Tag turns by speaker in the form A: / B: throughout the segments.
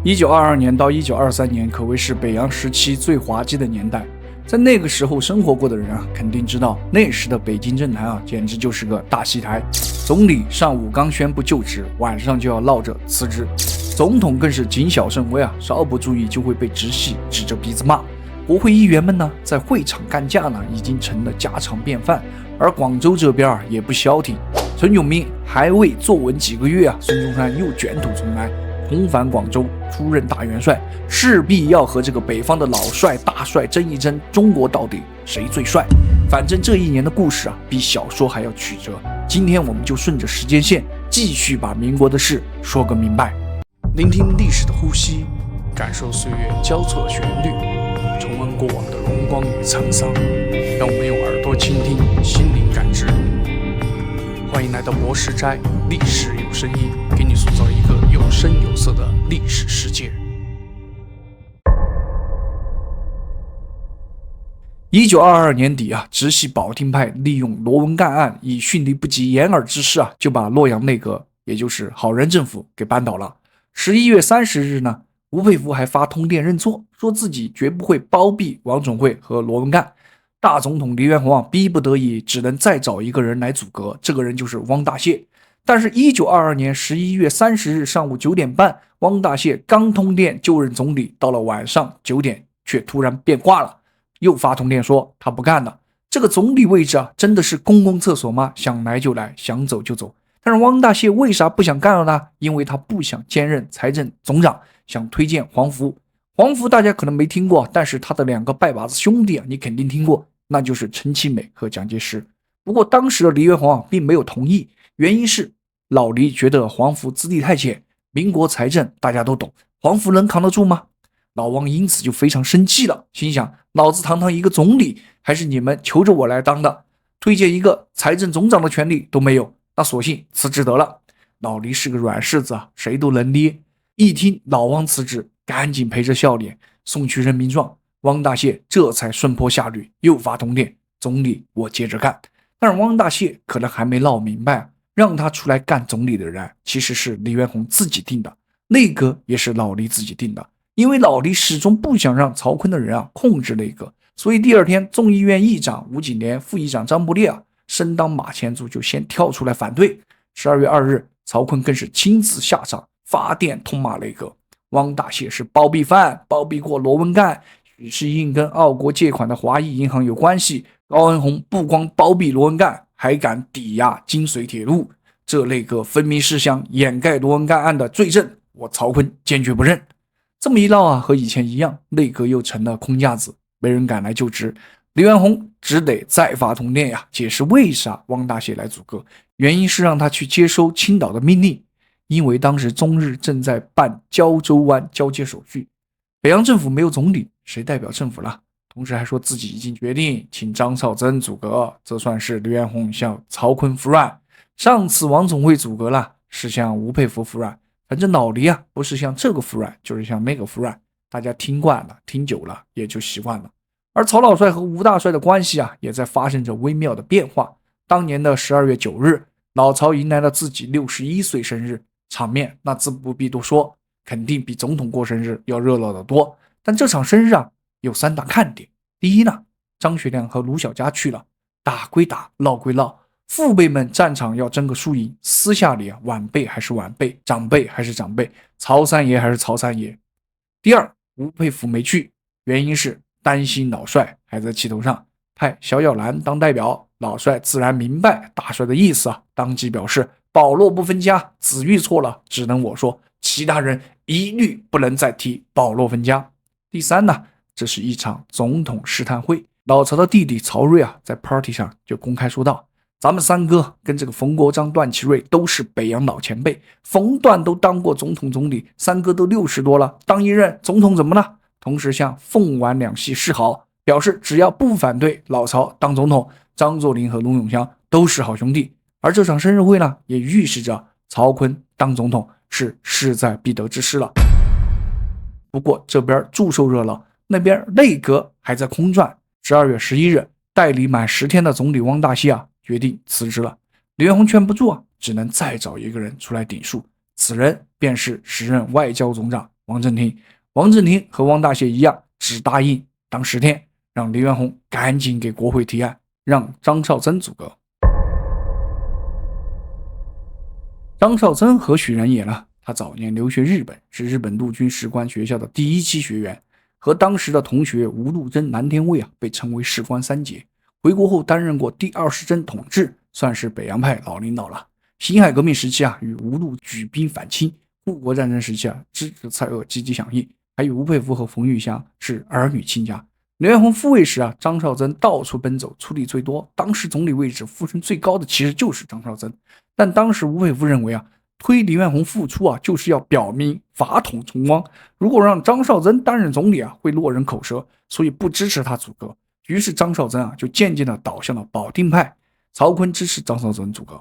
A: 1922年到1923年可谓是北洋时期最滑稽的年代。在那个时候生活过的人啊，肯定知道那时的北京政坛啊，简直就是个大戏台。总理上午刚宣布就职，晚上就要闹着辞职。总统更是谨小慎微啊，稍不注意就会被直系指着鼻子骂。国会议员们呢，在会场干架呢，已经成了家常便饭。而广州这边啊，也不消停。陈炯明还未坐稳几个月啊，孙中山又卷土重来，重返广州，出任大元帅，势必要和这个北方的老帅大帅争一争，中国到底谁最帅？反正这一年的故事啊，比小说还要曲折。今天我们就顺着时间线，继续把民国的事说个明白。聆听历史的呼吸，感受岁月交错的旋律，重温过往的荣光与沧桑。让我们用耳朵倾听，心灵感知。欢迎来到博士斋，历史有声音，给你塑造一个有声有色的历史世界。1922年底啊，直系保定派利用罗文干案，以迅雷不及掩耳之势啊，就把洛阳内阁，也就是好人政府给扳倒了。11月30日呢，吴佩孚还发通电认错，说自己绝不会包庇王总会和罗文干。大总统黎元洪啊，逼不得已只能再找一个人来组阁，这个人就是汪大燮。但是1922年11月30日上午9点半，汪大燮刚通电就任总理，到了晚上9点却突然变卦了，又发通电说他不干了。这个总理位置啊，真的是公共厕所吗？想来就来，想走就走。但是汪大燮为啥不想干了呢？因为他不想兼任财政总长，想推荐黄福。黄福大家可能没听过，但是他的两个拜把子兄弟啊，你肯定听过，那就是陈其美和蒋介石。不过当时的黎元洪啊，并没有同意，原因是老黎觉得黄福资历太浅，民国财政大家都懂，黄福能扛得住吗？老汪因此就非常生气了，心想老子堂堂一个总理，还是你们求着我来当的，推荐一个财政总长的权利都没有，那索性辞职得了。老黎是个软柿子啊，谁都能捏。一听老汪辞职，赶紧陪着笑脸送去任命状。汪大燮这才顺坡下驴，又发通电，总理我接着干。但是汪大燮可能还没闹明白，让他出来干总理的人其实是黎元洪自己定的，内阁也是老黎自己定的。因为老黎始终不想让曹锟的人控制内阁，所以第二天众议院议长吴景莲、副议长张伯烈身当马前卒，就先跳出来反对。12月2日，曹锟更是亲自下场发电痛骂内阁，汪大燮是包庇犯，包庇过罗文干，许世印跟澳国借款的华裔银行有关系，高恩宏不光包庇罗文干，还敢抵押京绥铁路，这内阁分明是想掩盖罗文干案的罪证，我曹锟坚决不认。这么一闹啊，和以前一样，内阁又成了空架子，没人敢来就职。黎元洪只得再发通电呀，解释为啥汪大燮来组阁，原因是让他去接收青岛的命令，因为当时中日正在办胶州湾交接手续，北洋政府没有总理，谁代表政府了？同时还说自己已经决定请张绍曾组阁，这算是黎元洪向曹锟服软。上次王总会组阁了，是向吴佩孚服软，反正老黎啊，不是向这个服软，就是向那个服软，大家听惯了，听久了也就习惯了。而曹老帅和吴大帅的关系啊，也在发生着微妙的变化。当年的12月9日，老曹迎来了自己61岁生日，场面那自不必多说，肯定比总统过生日要热闹得多。但这场生日啊，有3大看点。第一呢，张学良和卢小佳去了，打归打，闹归闹，父辈们战场要争个输赢，私下里晚辈还是晚辈，长辈还是长辈，曹三爷还是曹三爷。第二，吴佩孚没去，原因是担心老帅还在气头上，派小小兰当代表，老帅自然明白大帅的意思当即表示保罗不分家，子玉错了，只能我说，其他人一律不能再提保罗分家。第三呢，这是一场总统试探会，老曹的弟弟曹睿在 party 上就公开说道，咱们三哥跟这个冯国璋、段祺瑞都是北洋老前辈，冯段都当过总统总理，三哥都60多了，当一任总统怎么了？同时向凤皖两系示好，表示只要不反对老曹当总统，张作霖和卢永祥都是好兄弟。而这场生日会呢，也预示着曹锟当总统是势在必得之势了。不过这边祝寿热闹，那边内阁还在空转。12月11日，代理满10天的总理汪大燮决定辞职了。黎元洪劝不住只能再找一个人出来顶数，此人便是时任外交总长王振廷。王振廷和汪大燮一样，只答应当10天，让黎元洪赶紧给国会提案，让张绍曾组阁。张绍曾何许人也呢？他早年留学日本，是日本陆军士官学校的第1期学员，和当时的同学吴禄贞、南天卫被称为士官3杰。回国后担任过第20镇统制，算是北洋派老领导了。辛亥革命时期与吴禄举兵反清，护国战争时期支持蔡锷积极响应，还与吴佩孚和冯玉祥是儿女亲家。黎元洪复位时张绍曾到处奔走，出力最多，当时总理位置呼声最高的其实就是张绍曾。但当时吴佩孚认为推黎元洪复出就是要表明法统崇光，如果让张绍曾担任总理会落人口舌，所以不支持他组阁。于是张绍曾就渐渐的倒向了保定派，曹锟支持张绍曾组阁。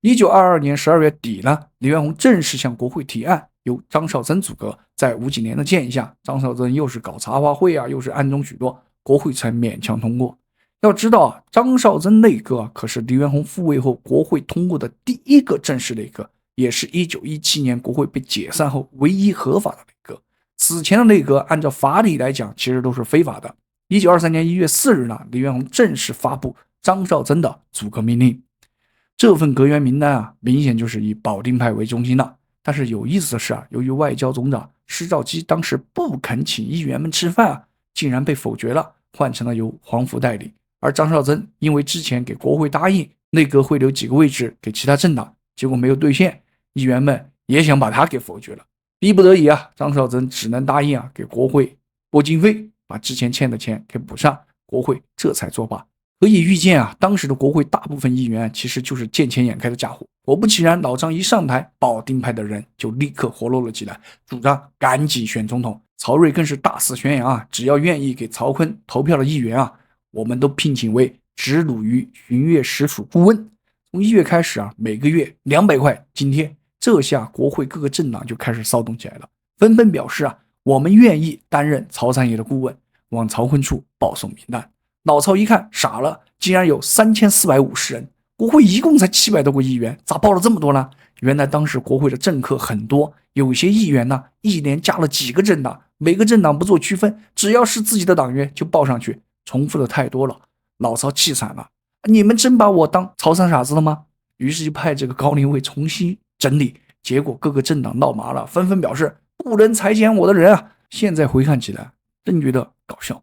A: 1922年12月底黎元洪正式向国会提案，由张绍曾组阁。在吴景莲的建议下，张绍曾又是搞茶话会又是暗中许诺，国会才勉强通过。要知道张绍曾内阁可是黎元洪复位后国会通过的第1个正式内阁，也是1917年国会被解散后唯一合法的内阁。此前的内阁按照法理来讲其实都是非法的。1923年1月4日黎元洪正式发布张绍曾的组阁命令。这份阁员名单明显就是以保定派为中心的。但是有意思的是由于外交总长施肇基当时不肯请议员们吃饭竟然被否决了，换成了由黄甫代理。而张绍曾因为之前给国会答应内阁会留几个位置给其他政党，结果没有兑现，议员们也想把他给否决了。逼不得已张绍曾只能答应给国会拨经费，把之前欠的钱给补上，国会这才作罢。可以预见当时的国会大部分议员其实就是见钱眼开的家伙。果不其然，老张一上台，保定派的人就立刻活络了起来，主张赶紧选总统。曹睿更是大肆宣扬只要愿意给曹锟投票的议员我们都聘请为直鲁豫巡阅实属顾问。从1月开始每个月200块津贴。这下国会各个政党就开始骚动起来了，纷纷表示我们愿意担任曹三爷的顾问，往曹锟处报送名单。老曹一看傻了，竟然有3450人，国会一共才700多个议员，咋报了这么多呢？原来当时国会的政客很多，有些议员一连加了几个政党，每个政党不做区分，只要是自己的党员就报上去，重复的太多了。老曹气惨了，你们真把我当曹三傻子了吗？于是就派这个高龄卫重新整理，结果各个政党闹麻了，纷纷表示不能裁减我的人现在回看起来真觉得搞笑。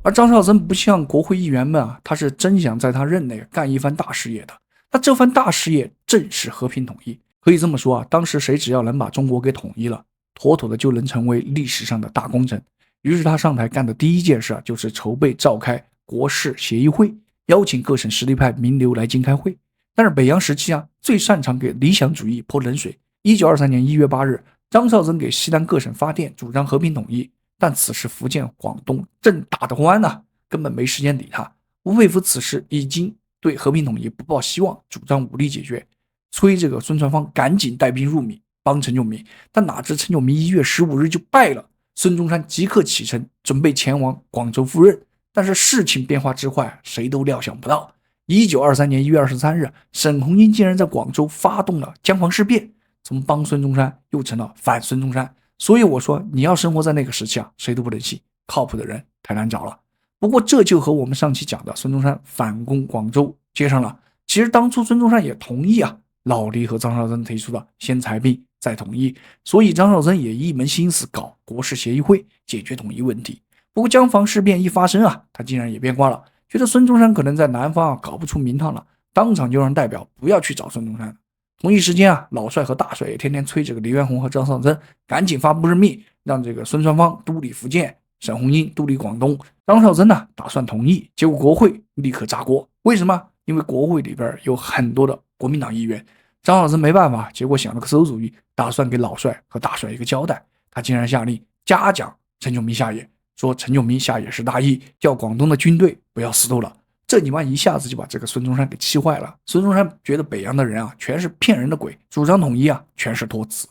A: 而张绍曾不像国会议员们他是真想在他任内干一番大事业的。他这番大事业正是和平统一。可以这么说当时谁只要能把中国给统一了，妥妥的就能成为历史上的大功臣。于是他上台干的第一件事就是筹备召开国事协议会，邀请各省实力派名流来京开会。但是北洋时期最擅长给理想主义泼冷水。1923年1月8日，张绍曾给西南各省发电，主张和平统一。但此时福建、广东正打得欢根本没时间理他。吴佩孚此时已经对和平统一不抱希望，主张武力解决，催这个孙传芳赶紧带兵入闽帮陈炯明。但哪知陈炯明1月15日就败了，孙中山即刻启程准备前往广州赴任。但是事情变化之快，谁都料想不到。1923年1月23日，沈鸿英竟然在广州发动了江防事变，从帮孙中山又成了反孙中山。所以我说你要生活在那个时期谁都不能信，靠谱的人太难找了。不过这就和我们上期讲的孙中山反攻广州接上了。其实当初孙中山也同意老黎和张绍曾提出的先裁兵再统一，所以张绍曾也一门心思搞国事协议会解决统一问题。不过江防事变一发生他竟然也变卦了，觉得孙中山可能在南方搞不出名堂了，当场就让代表不要去找孙中山。同一时间老帅和大帅也天天催这个黎元洪和张绍曾赶紧发布任命，让这个孙传芳督理福建，沈鸿英督理广东。张绍曾打算同意，结果国会立刻炸锅。为什么？因为国会里边有很多的国民党议员。张绍曾没办法，结果想了个馊主意，打算给老帅和大帅一个交代。他竟然下令嘉奖陈炯明下野，说陈炯明下野是大义，叫广东的军队不要死斗了。这你妈一下子就把这个孙中山给气坏了。孙中山觉得北洋的人全是骗人的鬼，主张统一全是托词。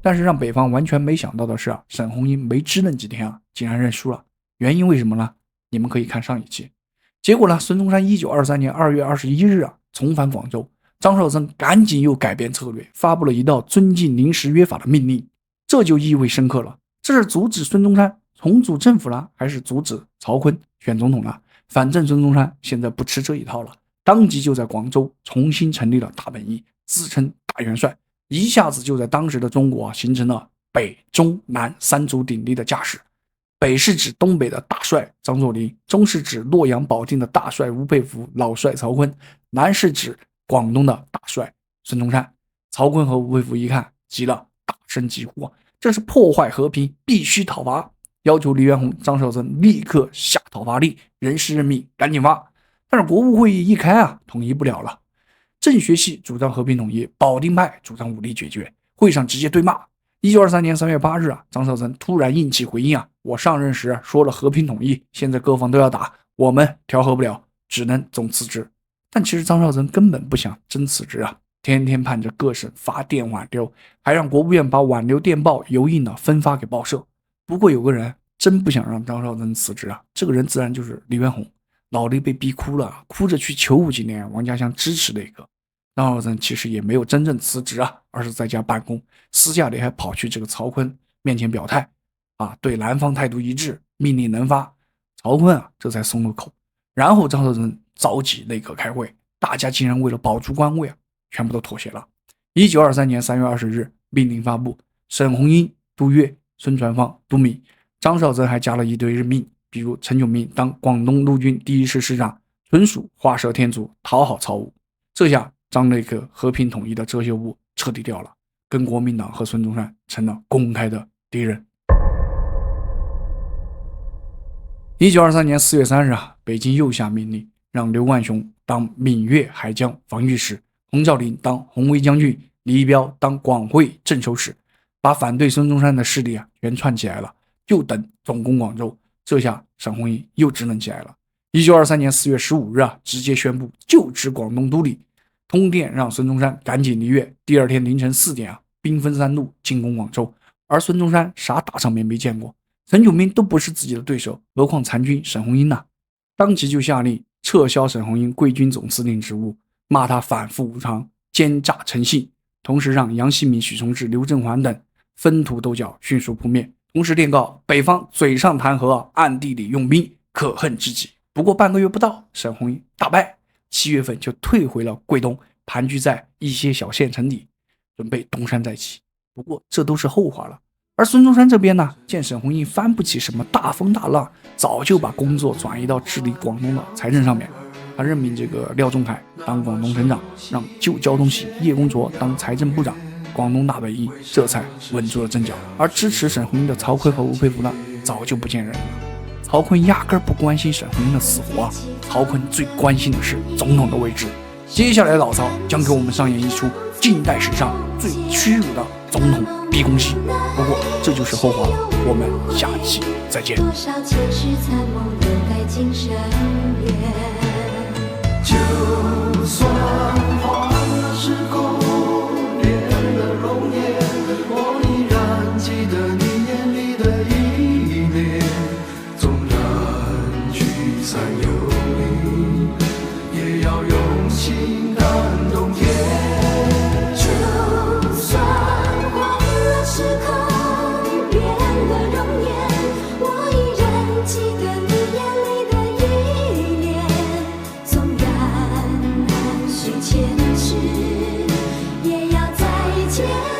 A: 但是让北方完全没想到的是沈鸿英没支棱几天竟然认输了。原因为什么呢？你们可以看上一期。结果呢，孙中山1923年2月21日重返广州，张绍曾赶紧又改变策略，发布了一道遵禁临时约法的命令。这就意味深刻了，这是阻止孙中山重组政府了，还是阻止曹锟选总统了？反正孙中山现在不吃这一套了，当即就在广州重新成立了大本营，自称大元帅，一下子就在当时的中国形成了北中南三足鼎立的架势。北是指东北的大帅张作霖，中是指洛阳保定的大帅吴佩孚、老帅曹锟，南是指广东的大帅孙中山。曹锟和吴佩孚一看急了，大声疾呼，这是破坏和平，必须讨伐，要求黎元洪、张绍曾立刻下讨伐令，人事任命赶紧发。但是国务会议一开统一不了了。政学系主张和平统一，保定派主张武力解决，会上直接对骂。1923年3月8日张绍曾突然硬气回应我上任时说了和平统一，现在各方都要打，我们调和不了，只能总辞职。但其实张绍曾根本不想真辞职天天盼着各省发电挽留，还让国务院把挽留电报油印分发给报社。不过有个人真不想让张绍曾辞职这个人自然就是黎元洪。老黎被逼哭了，哭着去求武警连王家祥支持的一个。张绍曾其实也没有真正辞职而是在家办公，私下里还跑去这个曹锟面前表态对南方态度一致，命令能发。曹锟这才松了口。然后张绍曾召集内阁开会，大家竟然为了保住官位全部都妥协了。1923年3月20日命令发布，沈鸿英督粤，孙传芳督闽，张绍曾还加了一堆任命，比如陈炯明当广东陆军第1师师长，纯属画蛇添足，讨好曹吴。这下张内阁和平统一的遮羞布彻底掉了，跟国民党和孙中山成了公开的敌人。1923年4月3日北京又下命令，让刘冠雄当闽粤海疆防御使，洪兆麟当红卫将军，李一彪当广汇镇守使，把反对孙中山的势力全串起来了，就等总攻广州。这下沈鸿英又支棱起来了。1923年4月15日直接宣布就职广东督理，通电让孙中山赶紧离粤。第二天凌晨4点兵分3路进攻广州，而孙中山啥大场面没见过，陈炯明都不是自己的对手，何况残军沈鸿英呢？当即就下令撤销沈鸿英贵军总司令职务，骂他反复无常，奸诈成性，同时让杨希闵、许崇智、刘振环等分途斗角，迅速扑灭。同时电告北方嘴上弹劾，暗地里用兵，可恨之极。不过半个月不到，沈鸿英大败，7月份就退回了桂东，盘踞在一些小县城里，准备东山再起。不过这都是后话了。而孙中山这边呢，见沈鸿英翻不起什么大风大浪，早就把工作转移到治理广东的财政上面。他任命这个廖仲恺当广东省长，让旧交通系叶公绰当财政部长，广东大本营这才稳住了阵脚。而支持沈鸿英的曹锟和吴佩孚呢，早就不见人了。曹锟压根不关心沈鸿英的死活曹锟最关心的是总统的位置。接下来的老曹将给我们上演一出近代史上最屈辱的总统逼宫戏。不过这就是后话了，我们下期再见。多少前世残梦留待今生缘，就算换了时空，变了容颜，我依然记得你眼里的依恋。纵然聚散有离，也要用心感动天。就算换了时空，变了容颜，我依然记得你眼里的依恋。纵然难续前世，也要再见。